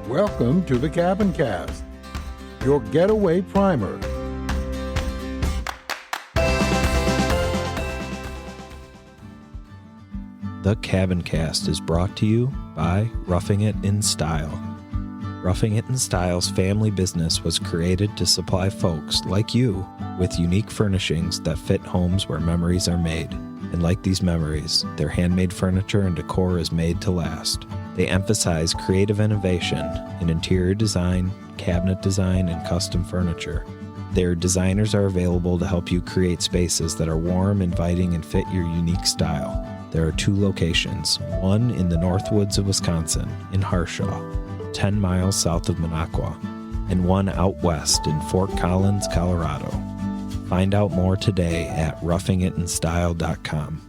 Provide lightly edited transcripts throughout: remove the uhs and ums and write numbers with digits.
Welcome to the Cabincast, your Getaway Primer. The Cabincast is brought to you by Roughing It in Style. Roughing It in Style's family business was created to supply folks like you with unique furnishings that fit homes where memories are made. And like these memories, their handmade furniture and decor is made to last. They emphasize creative innovation in interior design, cabinet design, and custom furniture. Their designers are available to help you create spaces that are warm, inviting, and fit your unique style. There are 2 locations, one in the Northwoods of Wisconsin, in Harshaw, 10 miles south of Mincoqua, and one out west in Fort Collins, Colorado. Find out more today at roughingitinstyle.com.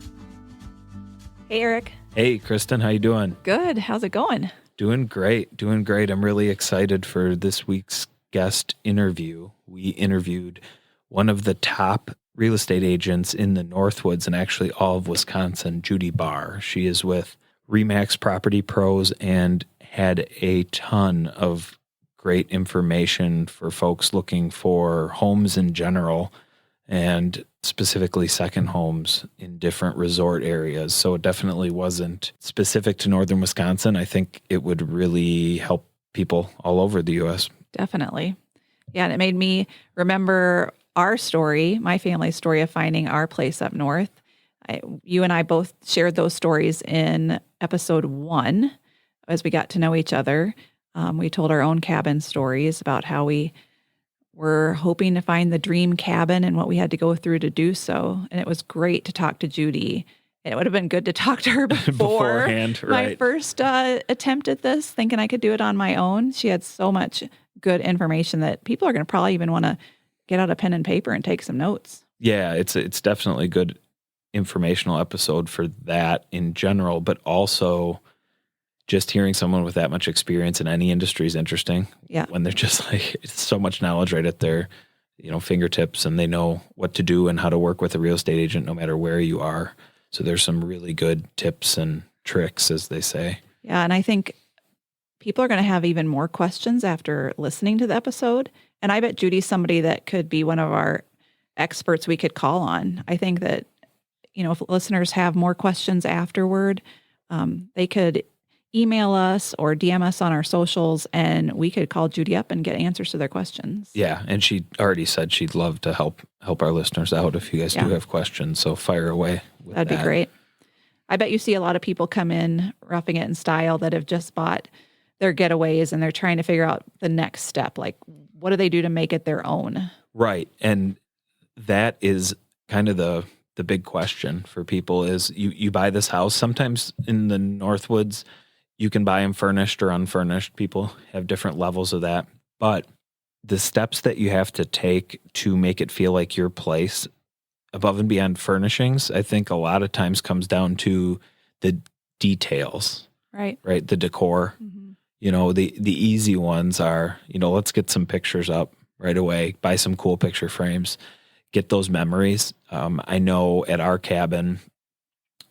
Hey, Erik. Hey, Kristin, how you doing? Good. How's it going? Doing great. I'm really excited for this week's guest interview. We interviewed one of the top real estate agents in the Northwoods and actually all of Wisconsin, Judy Barr. She is with Remax Property Pros and had a ton of great information for folks looking for homes in general and specifically second homes in different resort areas. So it definitely wasn't specific to northern Wisconsin. I think it would really help people all over the U.S. Definitely. Yeah, and it made me remember our story, my family's story of finding our place up north. You and I both shared those stories in episode 1 as we got to know each other. We told our own cabin stories about how we were hoping to find the dream cabin and what we had to go through to do so. And it was great to talk to Judy. And it would have been good to talk to her beforehand, right. My first attempt at this, thinking I could do it on my own. She had so much good information that people are going to probably even want to get out a pen and paper and take some notes. Yeah, it's definitely a good informational episode for that in general, but also just hearing someone with that much experience in any industry is interesting. Yeah. When they're just like, it's so much knowledge right at their, fingertips, and they know what to do and how to work with a real estate agent no matter where you are. So there's some really good tips and tricks, as they say. Yeah, and I think people are going to have even more questions after listening to the episode. And I bet Judy's somebody that could be one of our experts we could call on. I think that, if listeners have more questions afterward, they could email us or DM us on our socials, and we could call Judy up and get answers to their questions. Yeah, and she already said she'd love to help our listeners out if you guys do have questions. So fire away with That'd be great. I bet you see a lot of people come in Roughing It in Style that have just bought their getaways and they're trying to figure out the next step. Like, what do they do to make it their own? Right. And that is kind of the big question for people is you buy this house. Sometimes in the Northwoods, you can buy them furnished or unfurnished. People have different levels of that. But the steps that you have to take to make it feel like your place above and beyond furnishings, I think a lot of times comes down to the details. Right. The decor. Mm-hmm. The easy ones are, let's get some pictures up right away, buy some cool picture frames, get those memories. I know at our cabin,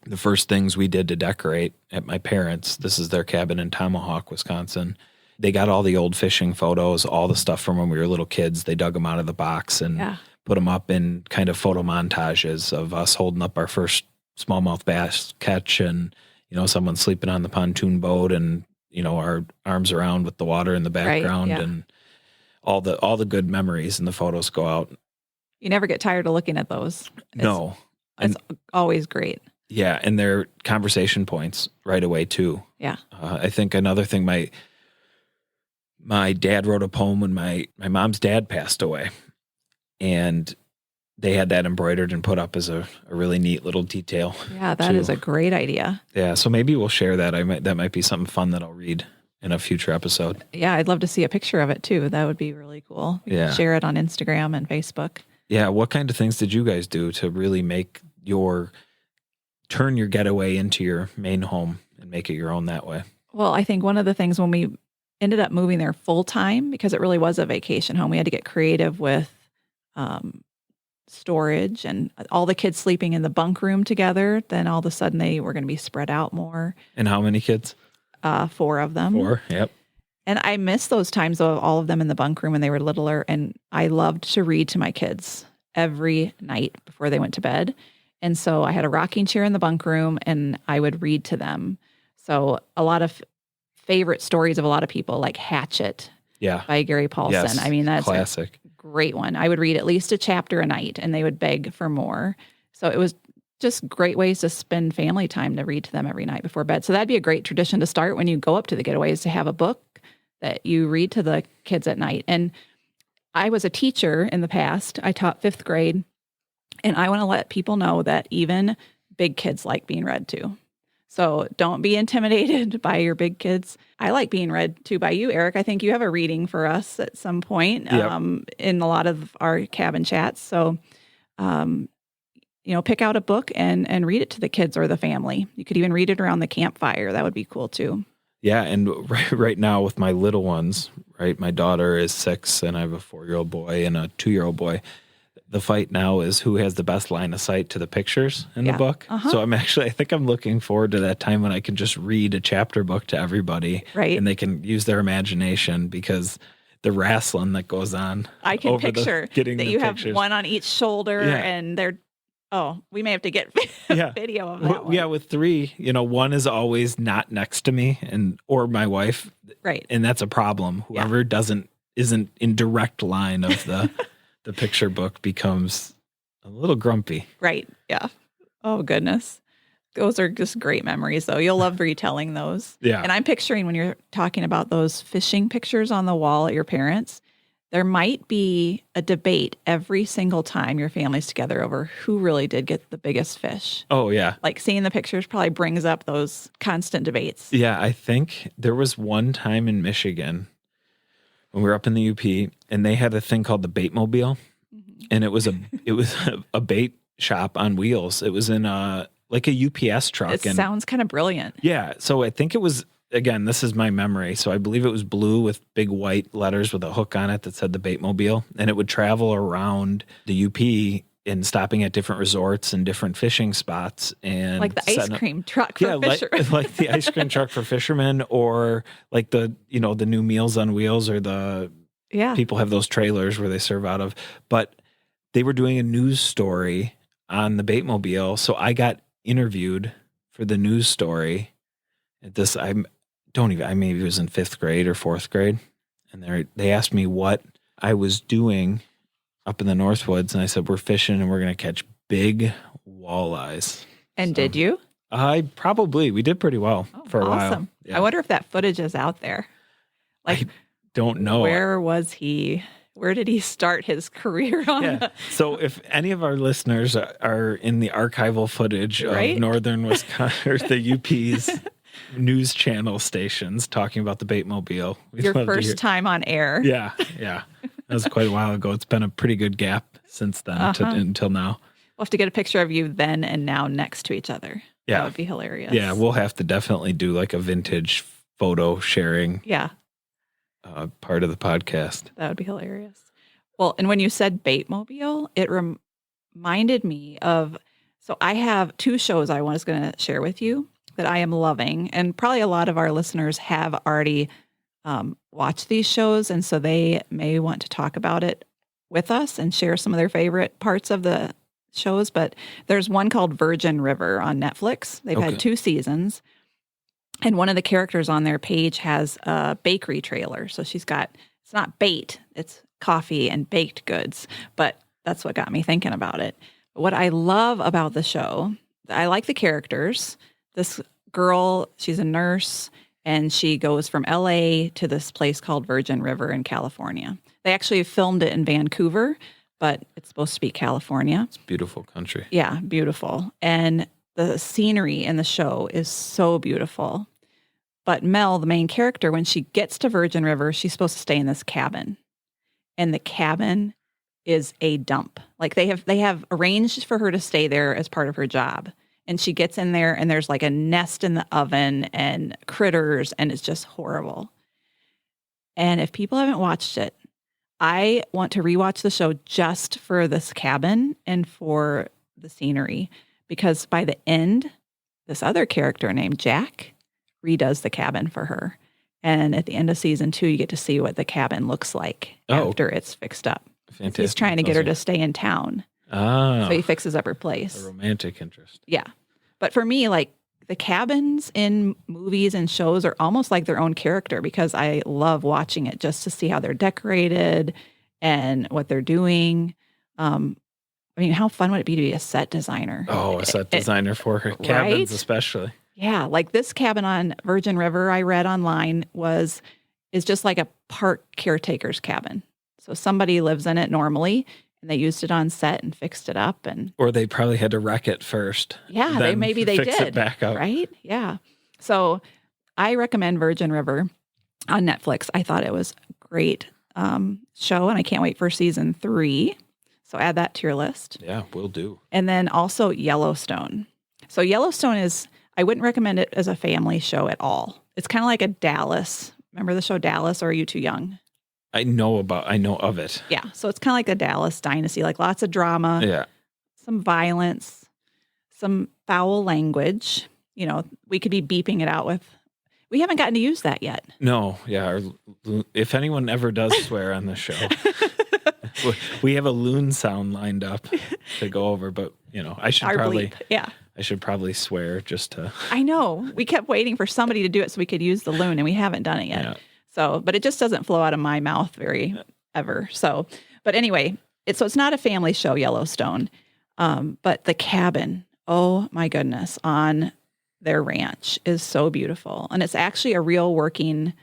the first things we did to decorate at my parents', this is their cabin in Tomahawk, Wisconsin. They got all the old fishing photos, all the stuff from when we were little kids. They dug them out of the box and put them up in kind of photo montages of us holding up our first smallmouth bass catch and, someone sleeping on the pontoon boat and, our arms around with the water in the background and all the good memories and the photos go out. You never get tired of looking at those. No. It's always great. Yeah, and they're conversation points right away too. Yeah. I think another thing, my dad wrote a poem when my mom's dad passed away, and they had that embroidered and put up as a really neat little detail. Yeah, that is a great idea. Yeah, so maybe we'll share that. That might be something fun that I'll read in a future episode. Yeah, I'd love to see a picture of it too. That would be really cool. We can share it on Instagram and Facebook. Yeah, what kind of things did you guys do to really turn your getaway into your main home and make it your own that way? Well, I think one of the things when we ended up moving there full time, because it really was a vacation home, we had to get creative with storage and all the kids sleeping in the bunk room together. Then all of a sudden they were going to be spread out more. And how many kids? 4 of them. 4, yep. And I miss those times of all of them in the bunk room when they were littler. And I loved to read to my kids every night before they went to bed. And so I had a rocking chair in the bunk room and I would read to them. So a lot of favorite stories of a lot of people, like Hatchet by Gary Paulson. Yes, I mean, that's classic. a great one. I would read at least a chapter a night and they would beg for more. So it was just great ways to spend family time to read to them every night before bed. So that'd be a great tradition to start when you go up to the Getaways, to have a book that you read to the kids at night. And I was a teacher in the past. I taught 5th grade. And I want to let people know that even big kids like being read to. So don't be intimidated by your big kids. I like being read to by you, Erik. I think you have a reading for us at some point in a lot of our cabin chats. So, pick out a book and read it to the kids or the family. You could even read it around the campfire. That would be cool too. Yeah, and right now with my little ones, right, my daughter is 6 and I have a 4-year-old boy and a 2-year-old boy. The fight now is who has the best line of sight to the pictures in the book. So I think I'm looking forward to that time when I can just read a chapter book to everybody. Right. And they can use their imagination, because the wrestling that goes on. I can picture getting that the you pictures. have one on each shoulder and they're, we may have to get video of that one. Yeah, with 3, one is always not next to me or my wife. Right. And that's a problem. Whoever isn't in direct line of the the picture book becomes a little grumpy. Right. Yeah. Oh, goodness. Those are just great memories, though. You'll love retelling those. Yeah. And I'm picturing when you're talking about those fishing pictures on the wall at your parents', there might be a debate every single time your family's together over who really did get the biggest fish. Oh, yeah. Like seeing the pictures probably brings up those constant debates. Yeah, I think there was one time in Michigan when we were up in the UP, and they had a thing called the Baitmobile, and it was a bait shop on wheels. It was in like a UPS truck. It sounds kind of brilliant. Yeah, so I think it was, again, this is my memory, so I believe it was blue with big white letters with a hook on it that said the Baitmobile, and it would travel around the UP and stopping at different resorts and different fishing spots, and like the ice cream truck for fishermen. like the ice cream truck for fishermen, or like the the new Meals on Wheels, or the people have those trailers where they serve out of. But they were doing a news story on the Baitmobile, so I got interviewed for the news story. At this, I maybe it was in 5th grade or 4th grade, and they asked me what I was doing up in the Northwoods, and I said, we're fishing and we're going to catch big walleyes. And did you? We did pretty well for a while. Yeah. I wonder if that footage is out there. Like, I don't know. Where was he? Where did he start his career on? Yeah. So if any of our listeners are in the archival footage of Northern Wisconsin or the UP's news channel stations talking about the Baitmobile. Your first time on air. Yeah. That was quite a while ago. It's been a pretty good gap since then until now. We'll have to get a picture of you then and now next to each other. Yeah. That would be hilarious. Yeah, we'll have to definitely do like a vintage photo sharing part of the podcast. That would be hilarious. Well, and when you said Baitmobile, it reminded me of, so I have 2 shows I was going to share with you that I am loving, and probably a lot of our listeners have already watched these shows, and so they may want to talk about it with us and share some of their favorite parts of the shows. But there's one called Virgin River on Netflix. They've had 2 seasons, and one of the characters on their page has a bakery trailer. So she's got, it's not bait, it's coffee and baked goods, but that's what got me thinking about it. What I love about the show, I like the characters. This girl, she's a nurse, and she goes from LA to this place called Virgin River in California. They actually filmed it in Vancouver, but it's supposed to be California. It's a beautiful country. Yeah, beautiful. And the scenery in the show is so beautiful. But Mel, the main character, when she gets to Virgin River, she's supposed to stay in this cabin. And the cabin is a dump. Like they have arranged for her to stay there as part of her job. And she gets in there and there's like a nest in the oven and critters, and it's just horrible. And if people haven't watched it, I want to rewatch the show just for this cabin and for the scenery, because by the end, this other character named Jack redoes the cabin for her. And at the end of season 2, you get to see what the cabin looks like after it's fixed up. Fantastic. He's trying to get her to stay in town. Ah. So he fixes up her place. A romantic interest. Yeah. But for me, like the cabins in movies and shows are almost like their own character because I love watching it just to see how they're decorated and what they're doing. I mean, how fun would it be to be a set designer? Oh, a set designer for cabins, right? especially. Yeah, like this cabin on Virgin River I read online is just like a park caretaker's cabin. So somebody lives in it normally, and they used it on set and fixed it up, or they probably had to wreck it first. Yeah, they did. Fix it back up, right? Yeah. So I recommend Virgin River on Netflix. I thought it was a great show, and I can't wait for season 3. So add that to your list. Yeah, will do. And then also Yellowstone. So Yellowstone I wouldn't recommend it as a family show at all. It's kind of like a Dallas. Remember the show Dallas, or are you too young? I know of it. Yeah. So it's kind of like a Dallas Dynasty, like lots of drama. Yeah. Some violence, some foul language. You know, we could be beeping it out with. We haven't gotten to use that yet. No. Yeah. If anyone ever does swear on the show, we have a loon sound lined up to go over, but I should probably swear just to. I know. We kept waiting for somebody to do it so we could use the loon, and we haven't done it yet. Yeah. So, but it just doesn't flow out of my mouth ever. So, but anyway, it's not a family show, Yellowstone. But the cabin, oh my goodness, on their ranch is so beautiful. And it's actually a real working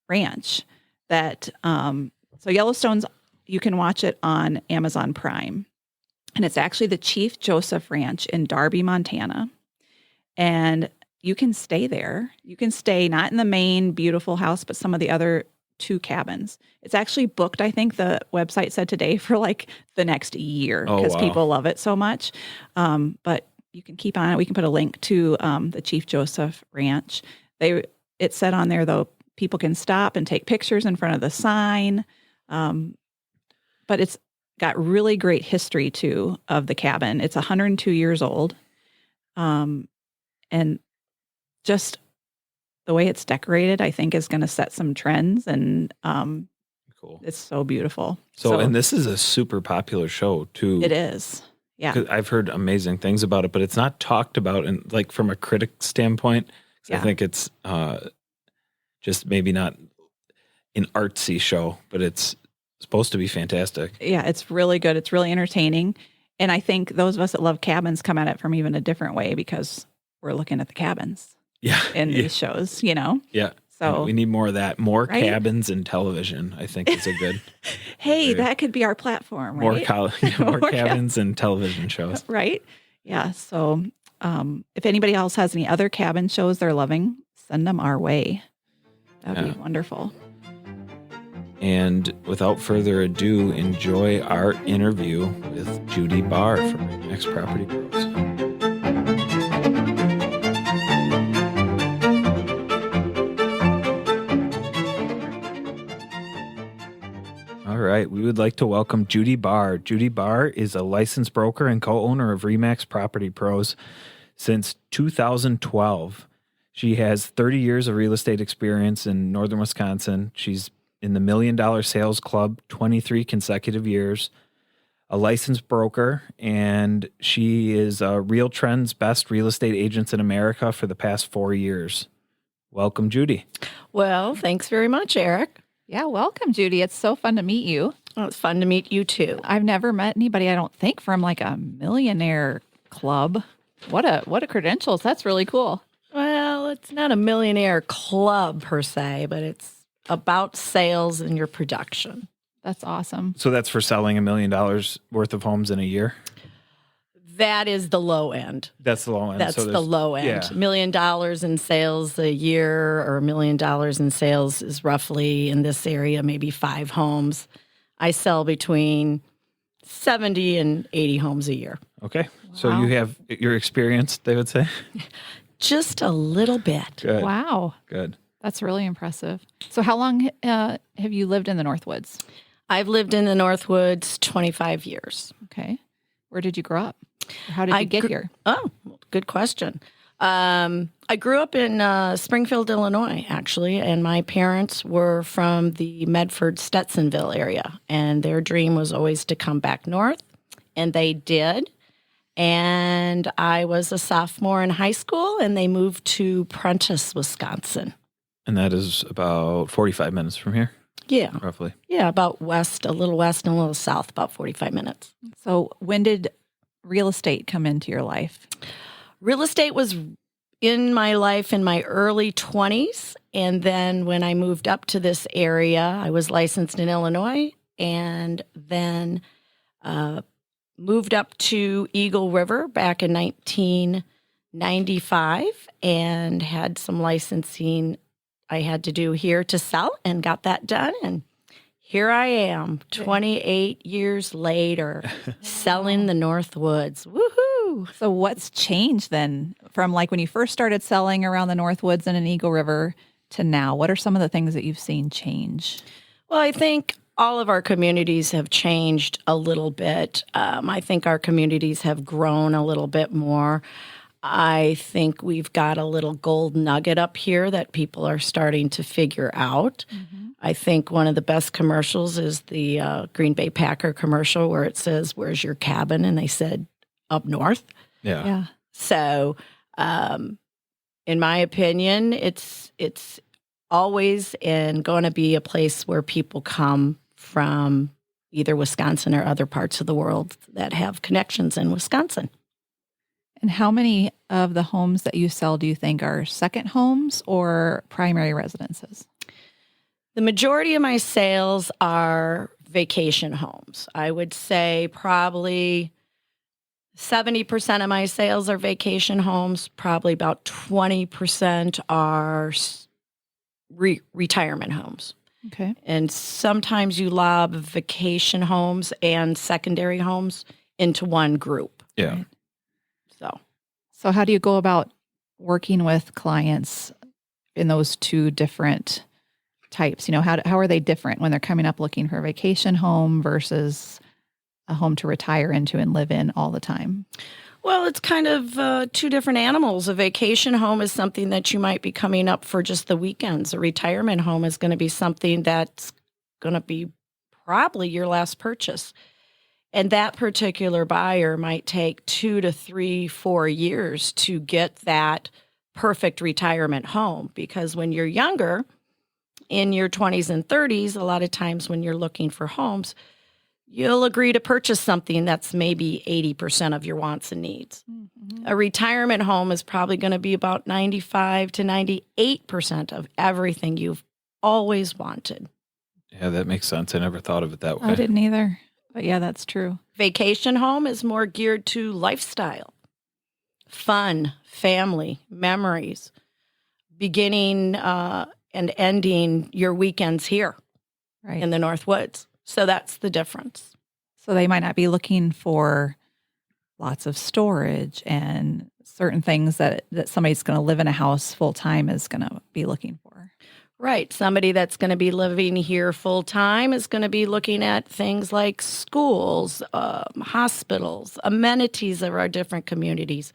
ranch that, so Yellowstone's, you can watch it on Amazon Prime. And it's actually the Chief Joseph Ranch in Darby, Montana. And you can stay there. You can stay not in the main beautiful house, but some of the other 2 cabins. It's actually booked, I think the website said today, for like the next year because people love it so much. But you can keep on it. We can put a link to the Chief Joseph Ranch. It said on there, though, people can stop and take pictures in front of the sign. But it's got really great history, too, of the cabin. It's 102 years old. And just the way it's decorated, I think, is going to set some trends. And cool. It's so beautiful. So, and this is a super popular show, too. It is. Yeah. 'Cause I've heard amazing things about it, but it's not talked about and like from a critic standpoint. I think it's just maybe not an artsy show, but it's supposed to be fantastic. Yeah, it's really good. It's really entertaining. And I think those of us that love cabins come at it from even a different way because we're looking at the cabins in these shows, Yeah. So we need more of that. More cabins and television, I think, is a good. Hey, that could be our platform, right? More cabins and television shows. Right? Yeah. So if anybody else has any other cabin shows they're loving, send them our way. That would be wonderful. And without further ado, enjoy our interview with Judy Barr from Remax Property Pros. All right, we would like to welcome Judy Barr. Judy Barr is a licensed broker and co-owner of Remax Property Pros since 2012. She has 30 years of real estate experience in northern Wisconsin. She's in the $1 Million Sales Club 23 consecutive years, a licensed broker, and she is Real Trend's best real estate agents in America for the past 4 years. Welcome, Judy. Well, thanks very much, Erik. Yeah, welcome, Judy. It's so fun to meet you. Well, it's fun to meet you, too. I've never met anybody, I don't think, from like a millionaire club. What a credentials. That's really cool. Well, it's not a millionaire club per se, but it's about sales and your production. That's awesome. So that's for selling $1 million worth of homes in a year? That is the low end. That's the low end. That's the low end. Yeah. $1 million in sales a year or $1 million in sales is roughly in this area, maybe 5 homes. I sell between 70 and 80 homes a year. Okay. Wow. So you have your experience, they would say? Just a little bit. Good. Wow. Good. That's really impressive. So how long have you lived in the Northwoods? I've lived in the Northwoods 25 years. Okay. Where did you grow up? Or how did you get here? Oh, good question. I grew up in Springfield, Illinois, actually, and my parents were from the Medford-Stetsonville area, and their dream was always to come back north, and they did. And I was a sophomore in high school, and they moved to Prentice, Wisconsin. And that is about 45 minutes from here? Yeah. Roughly. Yeah, about west, a little west and a little south, about 45 minutes. So when did real estate come into your life? Real estate was in my life in my early 20s. And then when I moved up to this area, I was licensed in Illinois and then moved up to Eagle River back in 1995 and had some licensing I had to do here to sell and got that done. And here I am, 28 years later, selling the Northwoods. Woohoo! So what's changed then from like when you first started selling around the Northwoods and in Eagle River to now? What are some of the things that you've seen change? Well, I think all of our communities have changed a little bit. I think our communities have grown a little bit more. I think we've got a little gold nugget up here that people are starting to figure out. Mm-hmm. I think one of the best commercials is the Green Bay Packer commercial where it says, "Where's your cabin?" And they said, "Up north." Yeah. So, in my opinion, it's always and going to be a place where people come from either Wisconsin or other parts of the world that have connections in Wisconsin. And how many of the homes that you sell do you think are second homes or primary residences? The majority of my sales are vacation homes. I would say probably 70% of my sales are vacation homes. Probably about 20% are retirement homes. Okay. And sometimes you lob vacation homes and secondary homes into one group. Yeah. Right. So how do you go about working with clients in those two different types? You know, how are they different when they're coming up looking for a vacation home versus a home to retire into and live in all the time? Well, it's kind of two different animals. A vacation home is something that you might be coming up for just the weekends. A retirement home is going to be something that's going to be probably your last purchase. And that particular buyer might take 2 to 3, 4 years to get that perfect retirement home. Because when you're younger, in your 20s and 30s, a lot of times when you're looking for homes, you'll agree to purchase something that's maybe 80% of your wants and needs. Mm-hmm. A retirement home is probably going to be about 95 to 98% of everything you've always wanted. Yeah, that makes sense. I never thought of it that way. I didn't either. But yeah, that's true. Vacation home is more geared to lifestyle, fun, family, memories, beginning and ending your weekends here in the Northwoods. So that's the difference. So they might not be looking for lots of storage and certain things that somebody's going to live in a house full time is going to be looking for. Right. Somebody that's going to be living here full time is going to be looking at things like schools, hospitals, amenities of our different communities.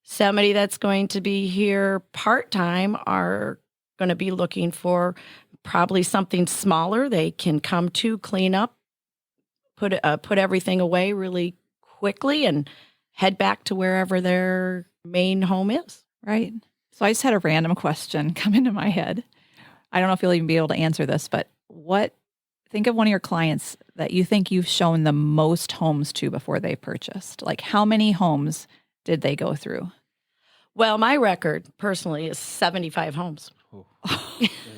Somebody that's going to be here part time are going to be looking for probably something smaller they can come to, clean up, put everything away really quickly and head back to wherever their main home is. Right. So I just had a random question come into my head. I don't know if you'll even be able to answer this, but think of one of your clients that you think you've shown the most homes to before they purchased. Like how many homes did they go through? Well, my record personally is 75 homes.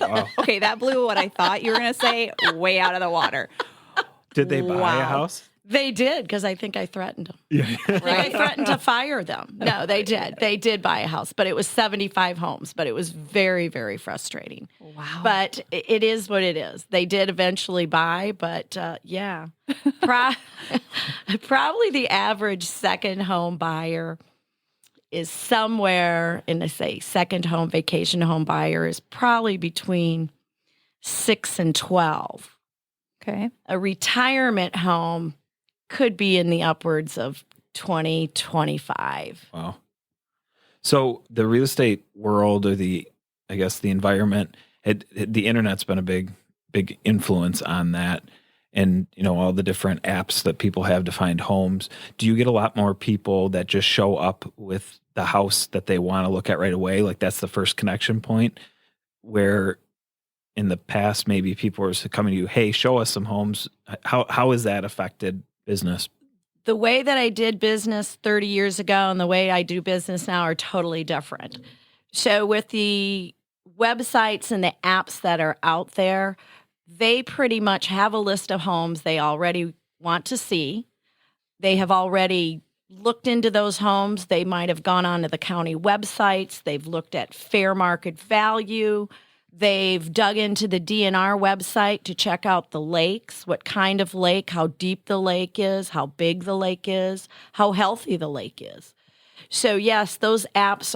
Wow. Okay, that blew what I thought you were going to say way out of the water. Did they buy a house? They did, because I think I threatened them. Yeah. I threatened to fire them. No, they did. They did buy a house, but it was 75 homes, but it was very, very frustrating. Wow. But it is what it is. They did eventually buy, but yeah. Probably the average second home buyer is somewhere in, say, second home, vacation home buyer is probably between 6 and 12. Okay. A retirement home could be in the upwards of 20, 25. Wow. So the real estate world, or the environment, the internet's been a big influence on that. And, all the different apps that people have to find homes. Do you get a lot more people that just show up with the house that they want to look at right away? Like that's the first connection point, where in the past, maybe people were coming to you, hey, show us some homes. How has that affected business? The way that I did business 30 years ago and the way I do business now are totally different. So with the websites and the apps that are out there, they pretty much have a list of homes they already want to see. They have already looked into those homes. They might have gone onto the county websites. They've looked at fair market value. They've dug into the DNR website to check out the lakes, what kind of lake, how deep the lake is, how big the lake is, how healthy the lake is. So yes, those apps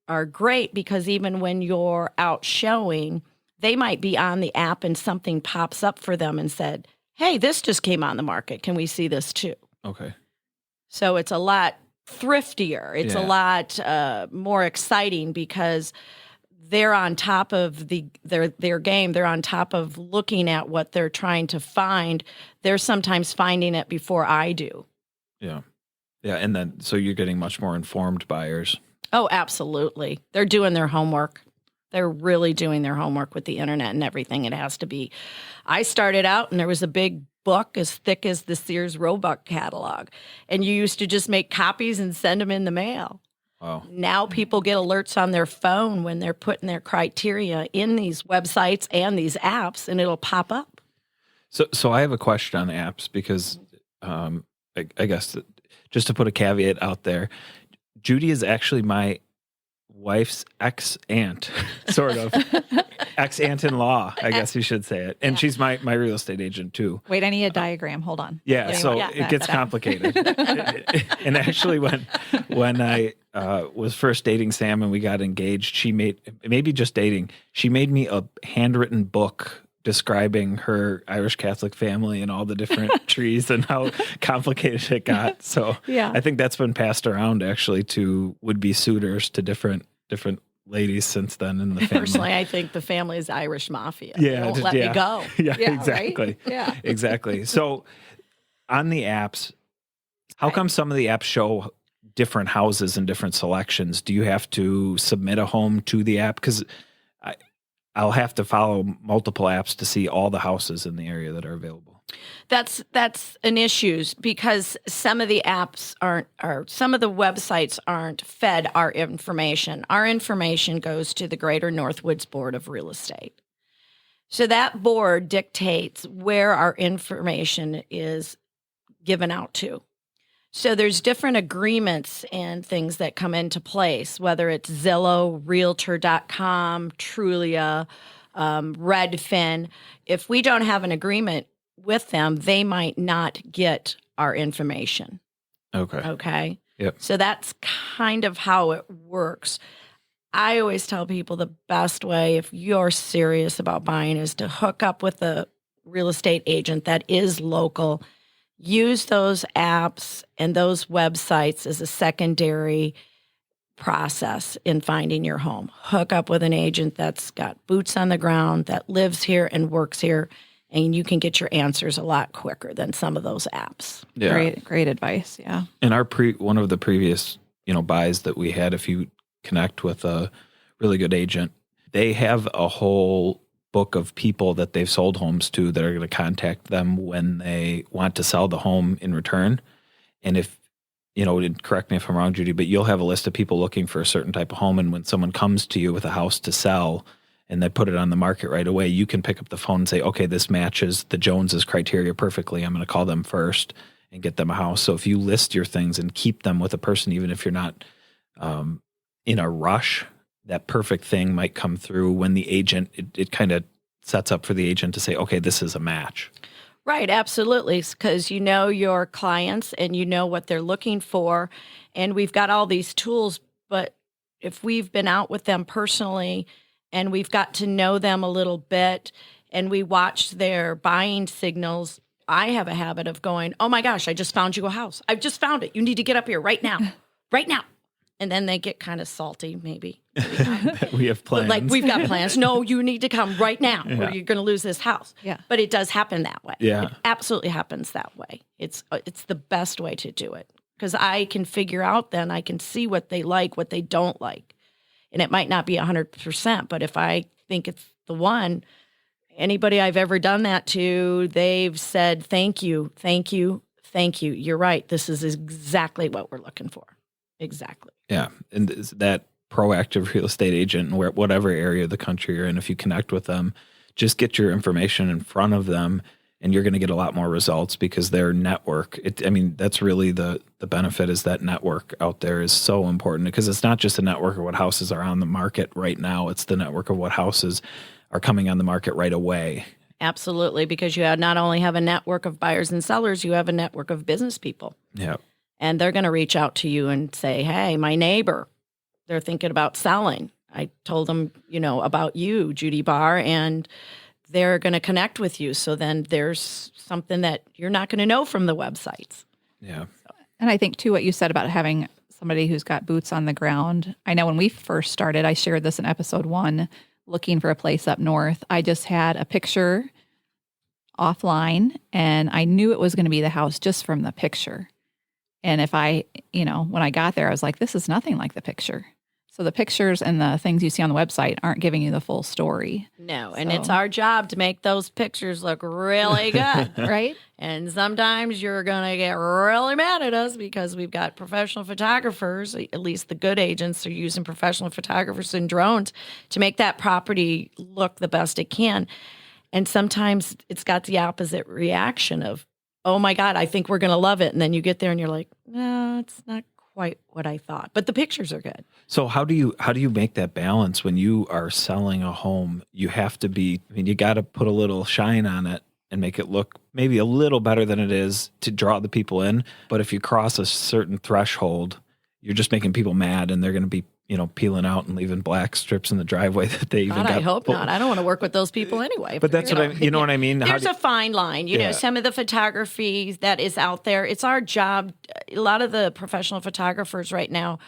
are great, because even when you're out showing, they might be on the app and something pops up for them and said, hey, this just came on the market. Can we see this too? Okay. So it's a lot thriftier. It's a lot more exciting, because they're on top of their game. They're on top of looking at what they're trying to find. They're sometimes finding it before I do. Yeah. Yeah. And then, so you're getting much more informed buyers. Oh, absolutely. They're doing their homework. They're really doing their homework with the internet and everything it has to be. I started out and there was a big book as thick as the Sears Roebuck catalog. And you used to just make copies and send them in the mail. Wow. Now people get alerts on their phone when they're putting their criteria in these websites and these apps, and it'll pop up. So I have a question on apps, because I guess just to put a caveat out there, Judy is actually my wife's ex-aunt, sort of. Ex-aunt-in-law, I guess you should say it. And she's my real estate agent too. Wait, I need a diagram. Hold on. Yeah, so it gets complicated. And actually, when I was first dating Sam and we got engaged, she made me a handwritten book describing her Irish Catholic family and all the different trees and how complicated it got. So I think that's been passed around actually to would-be suitors to different ladies since then in the family. Personally, I think the family is Irish mafia. Yeah, They won't let me go. Yeah, exactly. Right? Yeah. Exactly. So on the apps, how come some of the apps show different houses and different selections? Do you have to submit a home to the app? Because I'll have to follow multiple apps to see all the houses in the area that are available. That's an issue, because some of the apps some of the websites aren't fed our information. Our information goes to the Greater Northwoods Board of Real Estate. So that board dictates where our information is given out to. So there's different agreements and things that come into place, whether it's Zillow, Realtor.com, Trulia, Redfin. If we don't have an agreement with them, they might not get our information. Okay. Yep. So that's kind of how it works. I always tell people the best way, if you're serious about buying, is to hook up with a real estate agent that is local. Use those apps and those websites as a secondary process in finding your home. Hook up with an agent that's got boots on the ground, that lives here and works here, and you can get your answers a lot quicker than some of those apps. Yeah. Great advice. Yeah. In our one of the previous, buys that we had, if you connect with a really good agent, they have a whole book of people that they've sold homes to that are going to contact them when they want to sell the home in return. And if, correct me if I'm wrong, Judy, but you'll have a list of people looking for a certain type of home. And when someone comes to you with a house to sell and they put it on the market right away, you can pick up the phone and say, okay, this matches the Joneses criteria perfectly. I'm going to call them first and get them a house. So if you list your things and keep them with a person, even if you're not in a rush, that perfect thing might come through when the agent, it kind of sets up for the agent to say, okay, this is a match. Right, absolutely, because you know your clients and you know what they're looking for, and we've got all these tools, but if we've been out with them personally and we've got to know them a little bit and we watch their buying signals, I have a habit of going, oh my gosh, I just found you a house. I've just found it. You need to get up here right now, right now. And then they get kind of salty, maybe. We have plans. Like, we've got plans. No, you need to come right now or you're going to lose this house. Yeah. But it does happen that way. Yeah. It absolutely happens that way. It's the best way to do it because I can figure out then, I can see what they like, what they don't like. And it might not be 100%, but if I think it's the one, anybody I've ever done that to, they've said, thank you, thank you, thank you. You're right. This is exactly what we're looking for. Exactly. Yeah. And that proactive real estate agent, whatever area of the country you're in, if you connect with them, just get your information in front of them and you're going to get a lot more results because their network, that's really the benefit is that network out there is so important because it's not just a network of what houses are on the market right now. It's the network of what houses are coming on the market right away. Absolutely. Because you not only have a network of buyers and sellers, you have a network of business people. Yeah. And they're going to reach out to you and say, hey, my neighbor, they're thinking about selling. I told them, about you, Judy Barr, and they're going to connect with you. So then there's something that you're not going to know from the websites. Yeah. And I think, too, what you said about having somebody who's got boots on the ground. I know when we first started, I shared this in episode 1, looking for a place up north. I just had a picture offline, and I knew it was going to be the house just from the picture. And if I, when I got there, I was like, this is nothing like the picture. So the pictures and the things you see on the website aren't giving you the full story. No, and it's our job to make those pictures look really good. Right? And sometimes you're going to get really mad at us because we've got professional photographers, at least the good agents are using professional photographers and drones to make that property look the best it can. And sometimes it's got the opposite reaction of, oh my God, I think we're going to love it. And then you get there and you're like, no, it's not quite what I thought. But the pictures are good. So how do you make that balance when you are selling a home? You have to you got to put a little shine on it and make it look maybe a little better than it is to draw the people in. But if you cross a certain threshold, you're just making people mad and they're going to be, peeling out and leaving black strips in the driveway that they even got. I hope not. I don't want to work with those people anyway. But that's what what I mean? There's a fine line. Some of the photography that is out there, it's our job. A lot of the professional photographers right now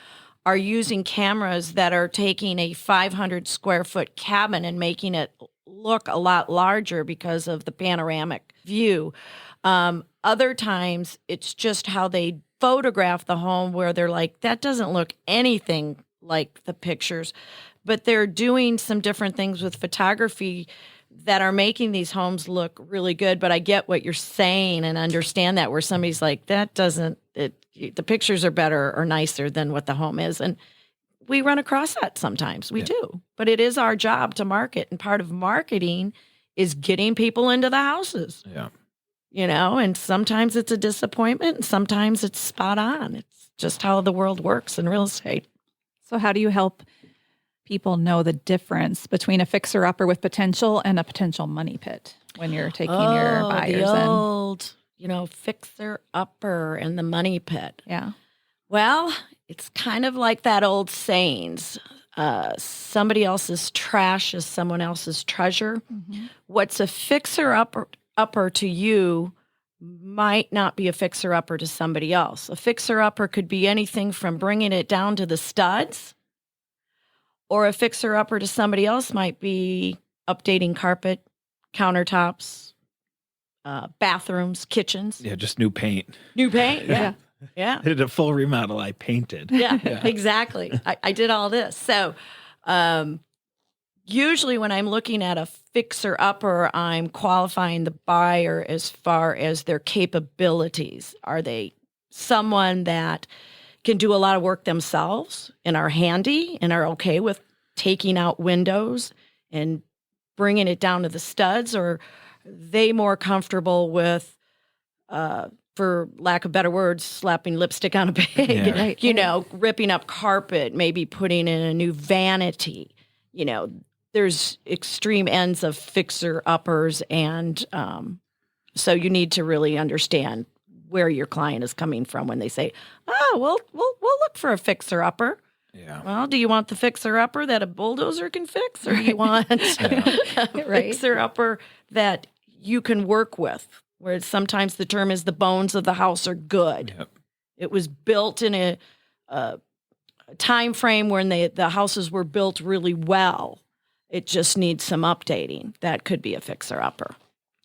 are using cameras that are taking a 500 square foot cabin and making it look a lot larger because of the panoramic view. Other times, it's just how they photograph the home where they're like, that doesn't look anything like the pictures, but they're doing some different things with photography that are making these homes look really good. But I get what you're saying and understand that where somebody's like, the pictures are better or nicer than what the home is. And we run across that sometimes. We do. But it is our job to market. And part of marketing is getting people into the houses. Yeah. And sometimes it's a disappointment and sometimes it's spot on. It's just how the world works in real estate. So how do you help people know the difference between a fixer-upper with potential and a potential money pit when you're taking your buyers the old, fixer-upper and the money pit? Yeah. Well, it's kind of like that old sayings, somebody else's trash is someone else's treasure. Mm-hmm. What's a fixer-upper to you might not be a fixer-upper to somebody else. A fixer-upper could be anything from bringing it down to the studs, or a fixer-upper to somebody else might be updating carpet, countertops, bathrooms, kitchens. Yeah, just new paint. New paint, yeah. Yeah. I did a full remodel. I painted. Yeah. Exactly. I did all this. So usually when I'm looking at a fixer-upper, I'm qualifying the buyer as far as their capabilities. Are they someone that can do a lot of work themselves and are handy and are okay with taking out windows and bringing it down to the studs? Or are they more comfortable with, for lack of better words, slapping lipstick on a pig, ripping up carpet, maybe putting in a new vanity, There's extreme ends of fixer-uppers, and so you need to really understand where your client is coming from when they say, we'll look for a fixer-upper. Yeah. Well, do you want the fixer-upper that a bulldozer can fix, or do you want a fixer-upper that you can work with, where sometimes the term is the bones of the house are good. Yep. It was built in a time frame when the houses were built really well. It just needs some updating. That could be a fixer-upper.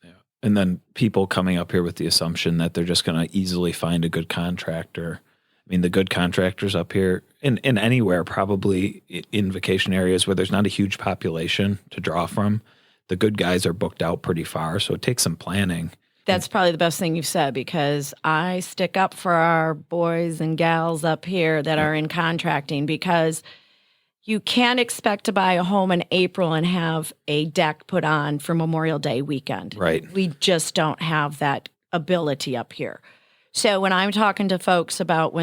Yeah. And then people coming up here with the assumption that they're just going to easily find a good contractor. I mean, the good contractors up here, in anywhere, probably in vacation areas where there's not a huge population to draw from, the good guys are booked out pretty far, so it takes some planning. That's probably the best thing you've said, because I stick up for our boys and gals up here that are in contracting, because you can't expect to buy a home in April and have a deck put on for Memorial Day weekend. Right. We just don't have that ability up here. So when I'm talking to folks about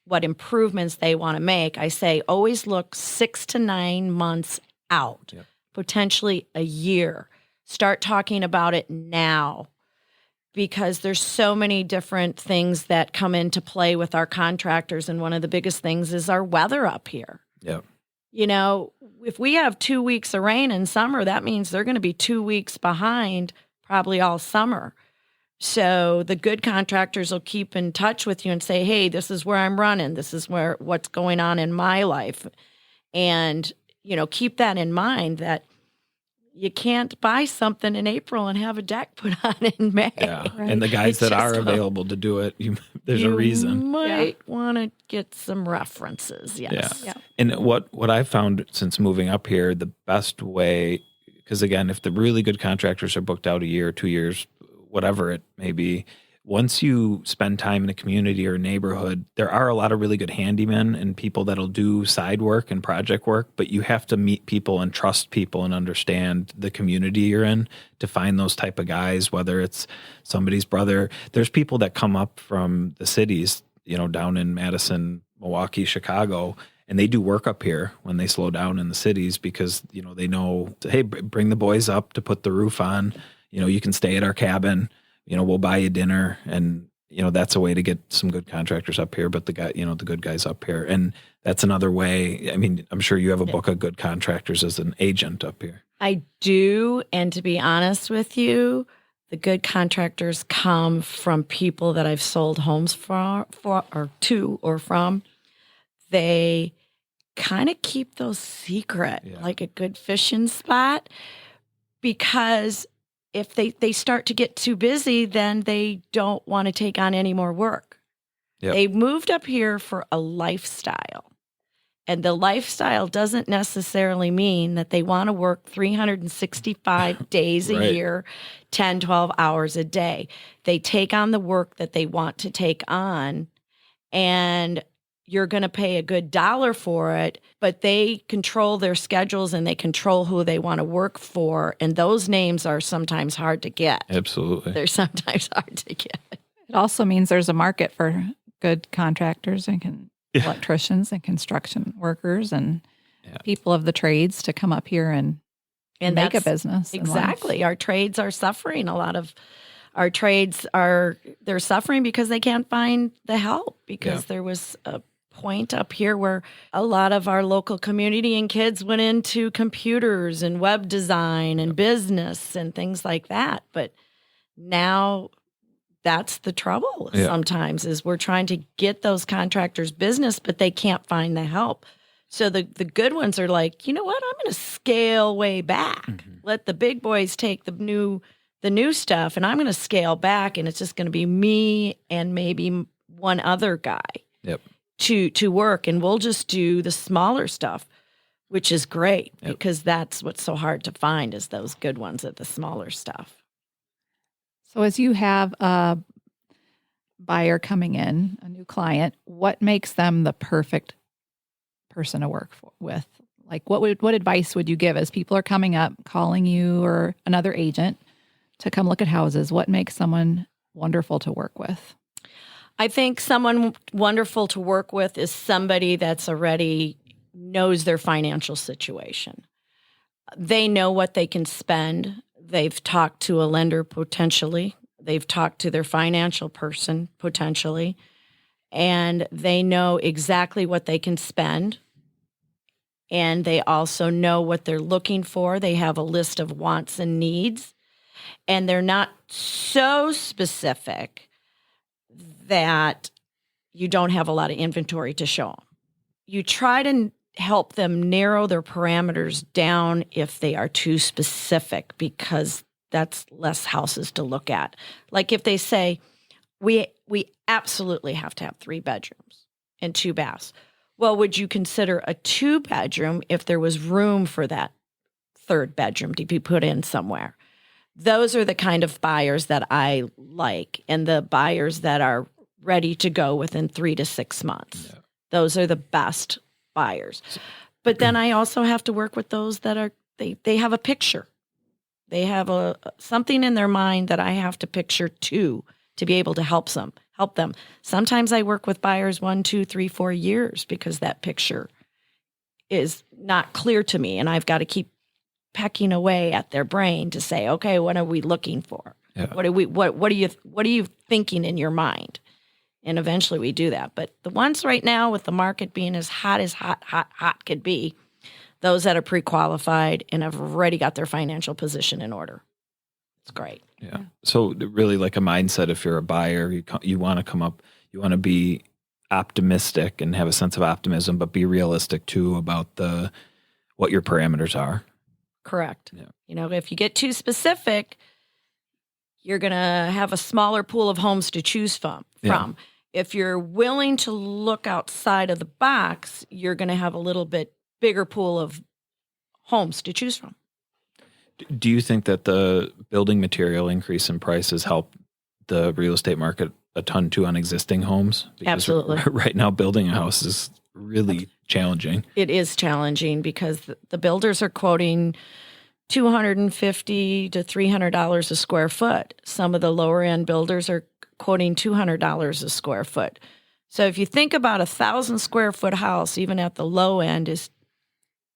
what improvements they want to make, I say always look 6 to 9 months out, potentially a year. Start talking about it now, because there's so many different things that come into play with our contractors, and one of the biggest things is our weather up here. Yeah. You know, if we have 2 weeks of rain in summer, that means they're going to be 2 weeks behind probably all summer. So the good contractors will keep in touch with you and say, hey, this is where I'm running. This is what's going on in my life. And, you know, keep that in mind, that you can't buy something in April and have a deck put on in May. Yeah. Right? And the guys that are available to do it, there's a reason. You might want to get some references. Yes. Yeah. And what I've found since moving up here, the best way, because again, if the really good contractors are booked out a year, 2 years, whatever it may be, once you spend time in a community or a neighborhood, there are a lot of really good handymen and people that'll do side work and project work, but you have to meet people and trust people and understand the community you're in to find those type of guys, whether it's somebody's brother. There's people that come up from the cities, you know, down in Madison, Milwaukee, Chicago, and they do work up here when they slow down in the cities, because, you know, they know, hey, bring the boys up to put the roof on. You know, you can stay at our cabin, you know, we'll buy you dinner. And, you know, that's a way to get some good contractors up here, but the good guys up here. And that's another way. I mean, I'm sure you have a book of good contractors as an agent up here. I do. And to be honest with you, the good contractors come from people that I've sold homes to or from. They kind of keep those secret, like a good fishing spot, because if they start to get too busy, then they don't want to take on any more work. Yep. They moved up here for a lifestyle. And the lifestyle doesn't necessarily mean that they want to work 365 days a year, 10, 12 hours a day. They take on the work that they want to take on, and you're going to pay a good dollar for it, but they control their schedules and they control who they want to work for. And those names are sometimes hard to get. Absolutely. They're sometimes hard to get. It also means there's a market for good contractors and electricians and construction workers and people of the trades to come up here and make a business. Exactly. Our trades are suffering. A lot of our trades they're suffering because they can't find the help, because there was a point up here where a lot of our local community and kids went into computers and web design and business and things like that. But now that's the trouble sometimes, is we're trying to get those contractors business, but they can't find the help. So the good ones are like, you know what, I'm going to scale way back. Mm-hmm. Let the big boys take the new stuff, and I'm going to scale back, and it's just going to be me and maybe one other guy to work, and we'll just do the smaller stuff, which is great because that's what's so hard to find, is those good ones at the smaller stuff. So as you have a buyer coming in, a new client, what makes them the perfect person to work with? Like what advice would you give as people are coming up, calling you or another agent to come look at houses? What makes someone wonderful to work with? I think someone wonderful to work with is somebody that's already knows their financial situation. They know what they can spend. They've talked to a lender potentially. They've talked to their financial person potentially. And they know exactly what they can spend. And they also know what they're looking for. They have a list of wants and needs. And they're not so specific that you don't have a lot of inventory to show them. you try to help them narrow their parameters down if they are too specific, because that's less houses to look at. Like if they say, we absolutely have to have 3 bedrooms and 2 baths. Well, would you consider a 2-bedroom if there was room for that 3rd bedroom to be put in somewhere? Those are the kind of buyers that I like, and the buyers that are ready to go within 3 to 6 months. Yeah. Those are the best buyers. But then I also have to work with those that are, they have a picture. They have something in their mind that I have to picture to be able to help them. Sometimes I work with buyers 1, 2, 3, 4 years because that picture is not clear to me, and I've got to keep pecking away at their brain to say, okay, what are we looking for? Yeah. What are you thinking in your mind? And eventually we do that. But the ones right now, with the market being as hot could be, those that are pre-qualified and have already got their financial position in order. It's great. Yeah. So really, like a mindset, if you're a buyer, you want to come up, you want to be optimistic and have a sense of optimism, but be realistic too about what your parameters are. Correct. Yeah. If you get too specific, you're going to have a smaller pool of homes to choose from. Yeah. If you're willing to look outside of the box, you're going to have a little bit bigger pool of homes to choose from. Do you think that the building material increase in prices help the real estate market a ton too on existing homes? Because absolutely. Right now, building a house is really challenging. It is challenging because the builders are quoting $250 to $300 a square foot. Some of the lower end builders are quoting $200 a square foot. So if you think about 1,000 square foot house, even at the low end, is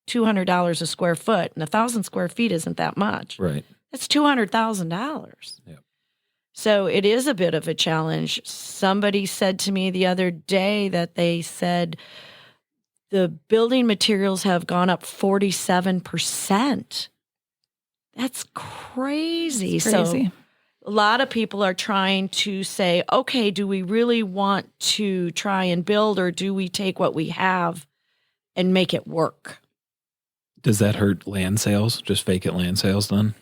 $200 a square foot, and 1,000 square feet isn't that much. Right. That's $200,000. Yeah. So it is a bit of a challenge. Somebody said to me the other day that they said the building materials have gone up 47%. That's crazy. It's crazy. So a lot of people are trying to say, okay, do we really want to try and build, or do we take what we have and make it work? Does that hurt land sales, just vacant land sales then?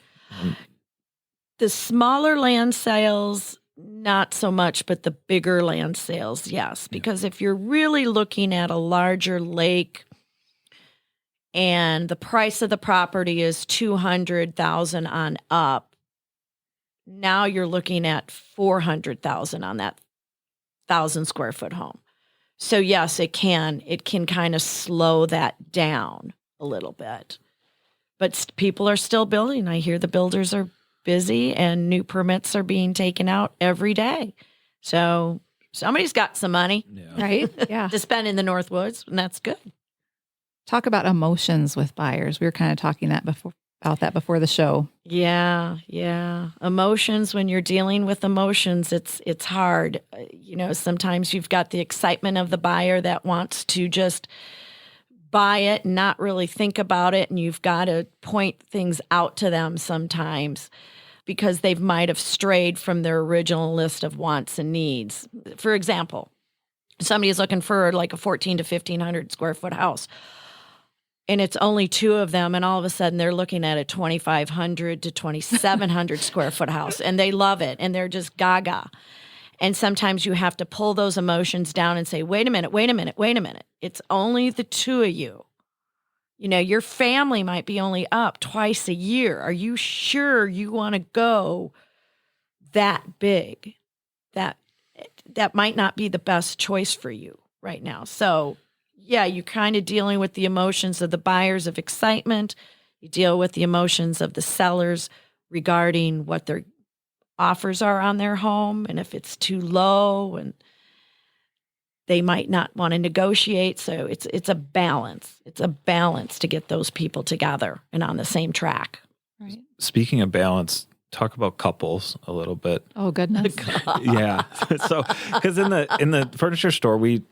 The smaller land sales, not so much, but the bigger land sales, yes. Because if you're really looking at a larger lake and the price of the property is $200,000 on up, now you're looking at $400,000 on that 1,000 square foot home. So yes, it can kind of slow that down a little bit, but people are still building. I hear the builders are busy and new permits are being taken out every day. So somebody's got some money, right? Yeah, to spend in the Northwoods, and that's good. Talk about emotions with buyers. We were kind of talking about that before the show. Yeah. Emotions. When you're dealing with emotions, it's hard. Sometimes you've got the excitement of the buyer that wants to just buy it and not really think about it, and you've got to point things out to them sometimes because they might have strayed from their original list of wants and needs. For example, somebody is looking for like a 1,400 to 1,500 square foot house, and it's only 2 of them, and all of a sudden they're looking at a 2,500 to 2,700 square foot house, and they love it, and they're just gaga. And sometimes you have to pull those emotions down and say, wait a minute. It's only the 2 of you. Your family might be only up twice a year. Are you sure you want to go that big? That might not be the best choice for you right now. So, yeah, you're kind of dealing with the emotions of the buyers of excitement. You deal with the emotions of the sellers regarding what their offers are on their home, and if it's too low, and they might not want to negotiate. So it's a balance. It's a balance to get those people together and on the same track. Right. Speaking of balance, talk about couples a little bit. Oh goodness. Yeah. So, because in the furniture store, we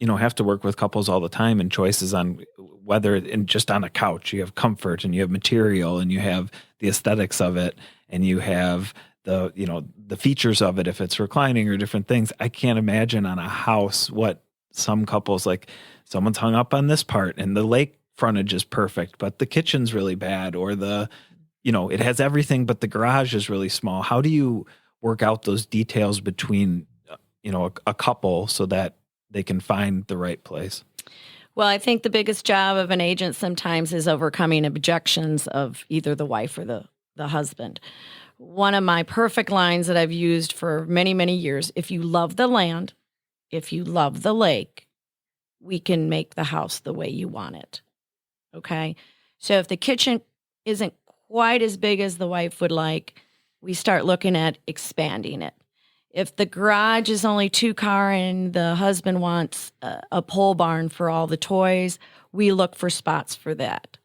have to work with couples all the time, and choices on whether, and just on a couch, you have comfort and you have material and you have the aesthetics of it and you have the features of it, if it's reclining or different things. I can't imagine on a house what some couples, like someone's hung up on this part and the lake frontage is perfect, but the kitchen's really bad, or it has everything, but the garage is really small. How do you work out those details between, a couple so that they can find the right place? Well, I think the biggest job of an agent sometimes is overcoming objections of either the wife or the husband. One of my perfect lines that I've used for many, many years: if you love the land, if you love the lake, we can make the house the way you want it. Okay? So if the kitchen isn't quite as big as the wife would like, we start looking at expanding it. If the garage is only 2-car and the husband wants a pole barn for all the toys, we look for spots for that,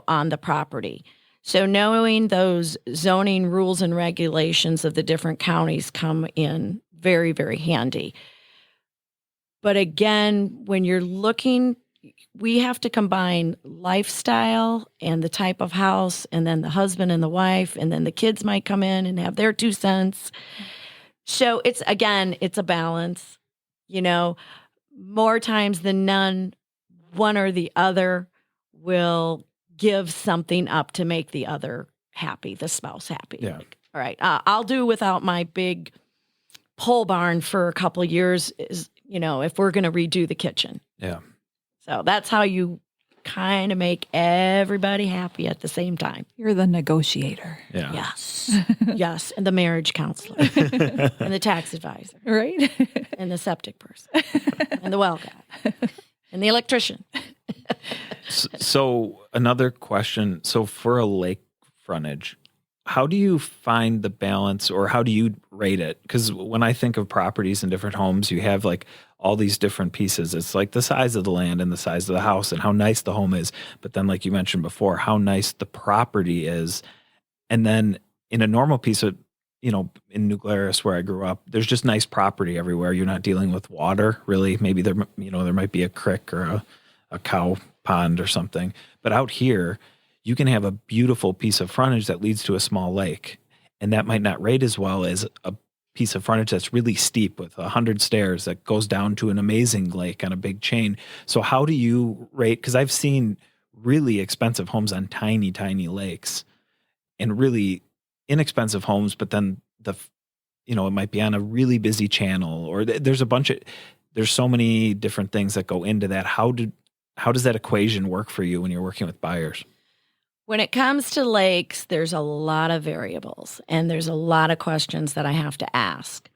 on the property. So knowing those zoning rules and regulations of the different counties come in very, very handy. But again, when you're looking, we have to combine lifestyle and the type of house, and then the husband and the wife, and then the kids might come in and have their 2 cents. So it's a balance, more times than none, one or the other will give something up to make the other happy, the spouse happy. Yeah. Like, all right, I'll do without my big pole barn for a couple of years, if we're going to redo the kitchen. Yeah. So that's how you kind of make everybody happy at the same time. You're the negotiator. Yeah. Yes. Yes. And the marriage counselor and the tax advisor, Right? and the septic person and the well guy and the electrician. So another question. So for a lake frontage, how do you find the balance, or how do you rate it? Because when I think of properties and different homes, you have like all these different pieces. It's like the size of the land and the size of the house and how nice the home is. But then, like you mentioned before, how nice the property is. And then in a normal piece of, in New Glarus where I grew up, there's just nice property everywhere. You're not dealing with water, really. Maybe there might be a creek or a cow pond or something. But out here, you can have a beautiful piece of frontage that leads to a small lake. And that might not rate as well as a piece of frontage that's really steep with 100 stairs that goes down to an amazing lake on a big chain. So how do you rate? Because I've seen really expensive homes on tiny, tiny lakes, and really inexpensive homes, but then it might be on a really busy channel, or there's so many different things that go into that. How does that equation work for you when you're working with buyers? When it comes to lakes, there's a lot of variables, and there's a lot of questions that I have to ask.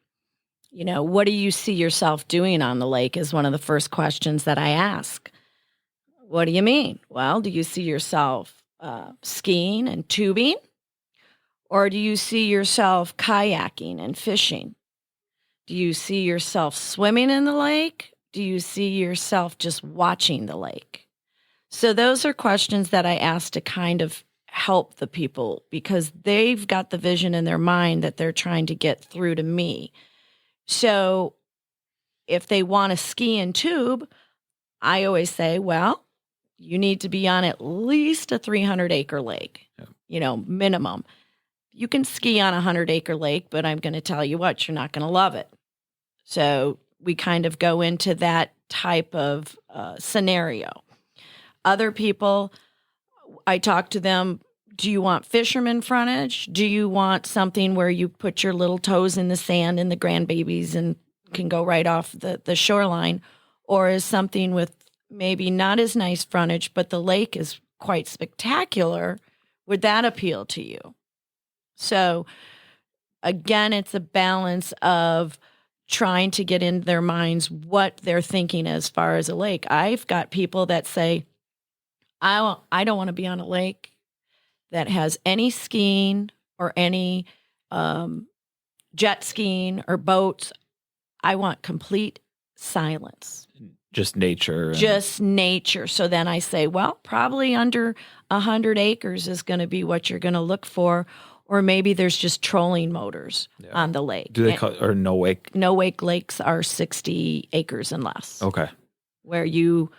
What do you see yourself doing on the lake is one of the first questions that I ask. What do you mean? Well, do you see yourself skiing and tubing? Or do you see yourself kayaking and fishing? Do you see yourself swimming in the lake? Do you see yourself just watching the lake? So those are questions that I ask to kind of help the people, because they've got the vision in their mind that they're trying to get through to me. So if they want to ski and tube, I always say, well, you need to be on at least a 300-acre lake, minimum. You can ski on a 100-acre lake, but I'm going to tell you what, you're not going to love it. So we kind of go into that type of scenario. Other people, I talk to them, do you want fisherman frontage? Do you want something where you put your little toes in the sand and the grandbabies and can go right off the shoreline? Or is something with maybe not as nice frontage, but the lake is quite spectacular? Would that appeal to you? So again, it's a balance of trying to get in their minds what they're thinking as far as a lake. I've got people that say, I don't want to be on a lake that has any skiing or any jet skiing or boats. I want complete silence. Just nature. Just nature. So then I say, well, probably under 100 acres is going to be what you're going to look for. Or maybe there's just trolling motors on the lake. Do they call it, or no wake? No wake lakes are 60 acres and less. Okay. Where you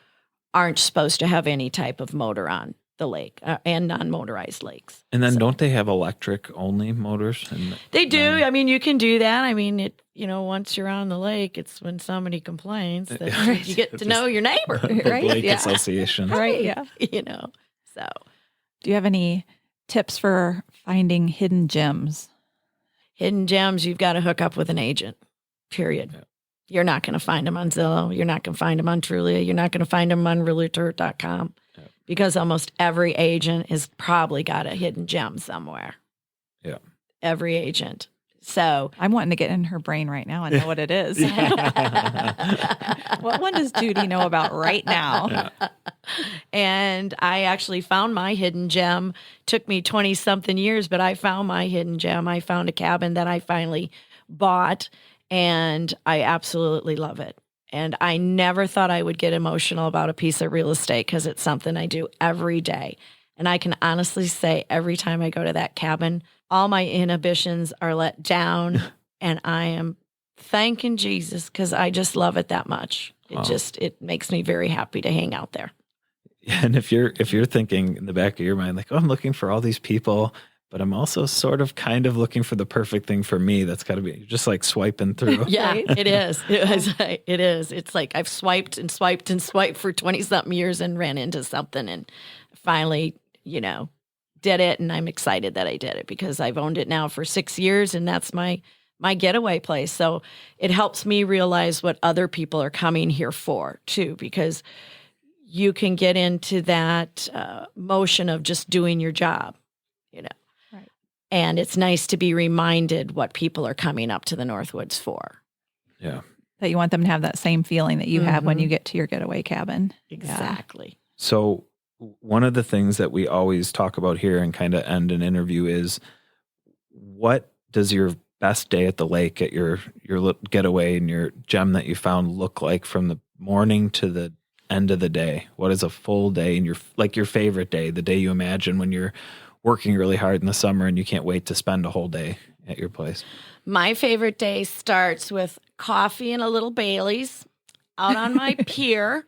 aren't supposed to have any type of motor on the lake and non-motorized lakes. And then don't they have electric only motors? They do. I mean, you can do that. I mean, once you're on the lake, it's when somebody complains that you get to know your neighbor, right? Lake Yeah. Association. Right. Yeah. So Do you have any tips for finding hidden gems? hidden gems, you've got to hook up with an agent, period. Yeah. You're not going to find them on Zillow. You're not going to find them on Trulia. You're not going to find them on realtor.com because almost every agent has probably got a hidden gem somewhere. Yeah. Every agent. So I'm wanting to get in her brain right now and know what it is. What one does Judy know about right now? And I actually found my hidden gem. Took me 20-something years, but I found my hidden gem. I found a cabin that I finally bought, and I absolutely love it. And I never thought I would get emotional about a piece of real estate because it's something I do every day. And I can honestly say every time I go to that cabin, all my inhibitions are let down, and I am thanking Jesus because I just love it that much. It makes me very happy to hang out there. Yeah, and if you're thinking in the back of your mind, like, oh, I'm looking for all these people, but I'm also sort of kind of looking for the perfect thing for me. That's got to be just like swiping through. Yeah, it is. It is. It's like I've swiped and swiped and swiped for 20-something years and ran into something and finally, did it. And I'm excited that I did it because I've owned it now for 6 years, and that's my getaway place. So it helps me realize what other people are coming here for too, because you can get into that motion of just doing your job, Right. And it's nice to be reminded what people are coming up to the Northwoods for. Yeah. That you want them to have that same feeling that you have when you get to your getaway cabin. Exactly. So one of the things that we always talk about here and kind of end an interview is, what does your best day at the lake at your getaway and your gem that you found look like from the morning to the end of the day? What is a full day and your favorite day, the day you imagine when you're working really hard in the summer and you can't wait to spend a whole day at your place? My favorite day starts with coffee and a little Bailey's out on my pier.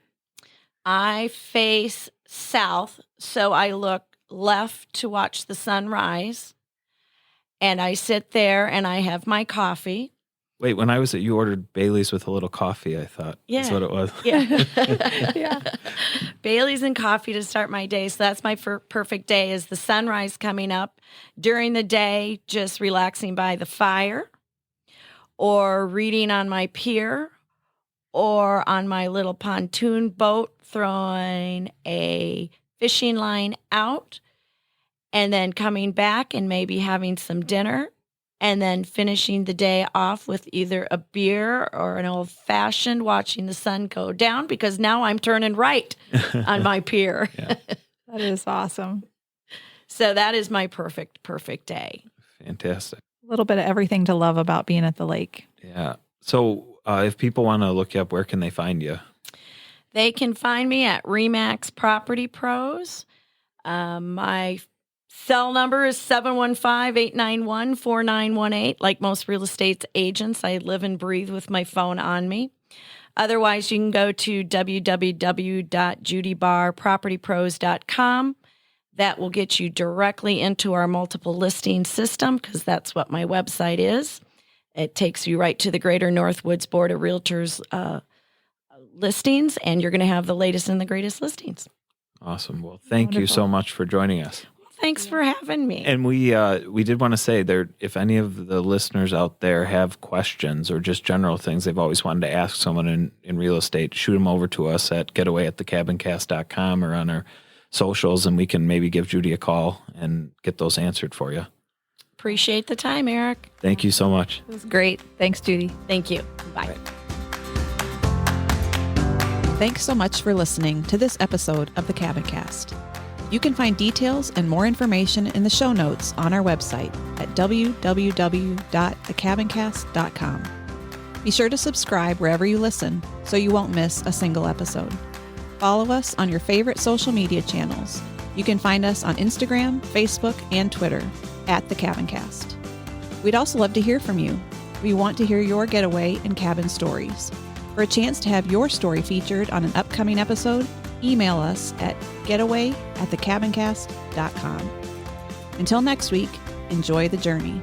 I face south, so I look left to watch the sun rise. And I sit there and I have my coffee. Wait, when I was at, you ordered Bailey's with a little coffee, I thought. Yeah. That's what it was. Yeah. Yeah. Bailey's and coffee to start my day. So that's my perfect day, is the sunrise coming up. During the day, just relaxing by the fire or reading on my pier or on my little pontoon boat, throwing a fishing line out and then coming back and maybe having some dinner and then finishing the day off with either a beer or an old-fashioned, watching the sun go down, because now I'm turning right on my pier. Yeah. That is awesome. So that is my perfect day. Fantastic. A little bit of everything to love about being at the lake. Yeah. So if people want to look you up, where can they find you? They can find me at Remax Property Pros. My cell number is 715-891-4918. Like most real estate agents, I live and breathe with my phone on me. Otherwise, you can go to www.judybarpropertypros.com. That will get you directly into our multiple listing system, because that's what my website is. It takes you right to the Greater Northwoods Board of Realtors listings, and you're going to have the latest and the greatest listings. Awesome. Well, thank you so much for joining us. Thanks for having me. And we did want to say there, if any of the listeners out there have questions or just general things they've always wanted to ask someone in real estate, shoot them over to us at getaway@thecabincast.com or on our socials, and we can maybe give Judy a call and get those answered for you. Appreciate the time, Erik. Thank you so much. It was great. Thanks, Judy. Thank you. Bye. Thanks so much for listening to this episode of the Cabincast. You can find details and more information in the show notes on our website at www.thecabincast.com. Be sure to subscribe wherever you listen so you won't miss a single episode. Follow us on your favorite social media channels. You can find us on Instagram, Facebook, and Twitter at The Cabincast. We'd also love to hear from you. We want to hear your getaway and cabin stories. For a chance to have your story featured on an upcoming episode, email us at getaway@thecabincast.com. Until next week, enjoy the journey.